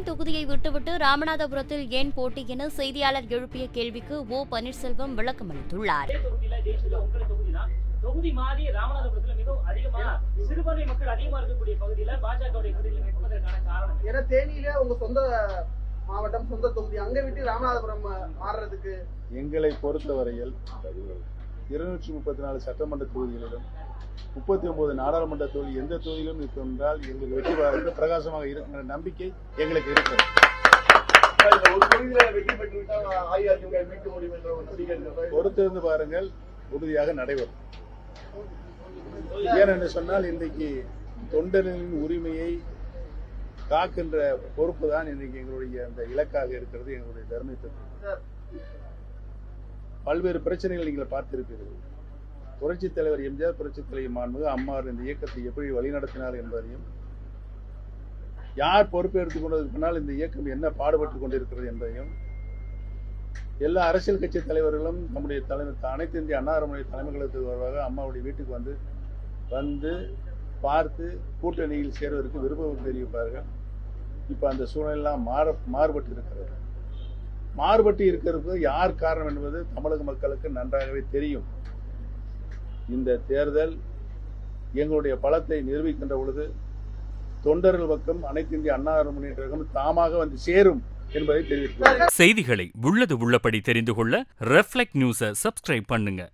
தொகுதியை விட்டுவிட்டு ராமநாதபுரத்தில் ஏன் போட்டி என செய்தியாளர் எழுப்பிய கேள்விக்கு ஓ பன்னீர்செல்வம் விளக்கம் அளித்துள்ளார். தொகுதி மாறி ராமநாதபுரத்துல மிகவும் அதிகமா சிறுபான்மை மக்கள் அதிகமா இருக்கக்கூடிய பகுதியில பாஜகவுடைய தொகுதியில் நிற்பதற்கான காரணம் ஏன்னா தேனியில உங்க சொந்த மாவட்டம், சொந்த தொகுதி, அங்க விட்டு ராமநாதபுரம் மாறுறதுக்கு எங்களை பொறுத்தவரையில் 234 சட்டமன்ற தொகுதிகளிலும் 39 நாடாளுமன்ற தொகுதி எந்த தொகுதியிலும் இருக்கும் என்றால் எங்களுக்கு வெற்றி வாய்ப்பு பிரகாசமாக இருக்கிற நம்பிக்கை எங்களுக்கு இருக்கிறது. பொறுத்திருந்து பாருங்கள், உறுதியாக நடைபெறும். ஏனென்று சொன்னால் இன்றைக்கு தொண்டர்களின் உரிமையை காக்கின்ற பொறுப்பு தான் இன்றைக்கு எங்களுடைய அந்த இலக்காக இருக்கிறது. எங்களுடைய தர்மத்துக்கு பல்வேறு பிரச்சனைகள் நீங்கள் பார்த்திருப்பீர்கள். புரட்சித் தலைவர் எம்ஜிஆர், புரட்சித் தலைவர் மாண்புமிகு அம்மார் இந்த இயக்கத்தை எப்படி வழிநடத்தினார் என்பதையும், யார் பொறுப்பேற்றுக் கொண்டதற்கு பின்னால் இந்த இயக்கம் என்ன பாடுபட்டுக் கொண்டிருக்கிறது என்பதையும் எல்லா அரசியல் கட்சி தலைவர்களும் நம்முடைய அனைத்து இந்திய அண்ணா அறமுறை தலைமைகளுக்கு வருவாக அம்மாவுடைய வீட்டுக்கு வந்து பார்த்து கூட்டணியில் சேர்வதற்கு விருப்பம் தெரிவிப்பார்கள். இப்ப அந்த சூழ்நிலாம் மாறுபட்டு இருக்கிறது. மாறுபட்டு இருக்கிறது யார் காரணம் என்பது தமிழக மக்களுக்கு நன்றாகவே தெரியும். இந்த தேர்தல் எங்களுடைய பலத்தை நிரூபிக்கின்ற பொழுது தொண்டர்கள் பக்கம் அனைத்து இந்திய அண்ணா முன்னேற்ற கழகம் தாமாக வந்து சேரும் என்பதை தெரிவித்துள்ளார். செய்திகளை உள்ளது உள்ளபடி தெரிந்து கொள்ள ரெஃப்ளெக்ட் நியூஸை சப்ஸ்கிரைப் பண்ணுங்க.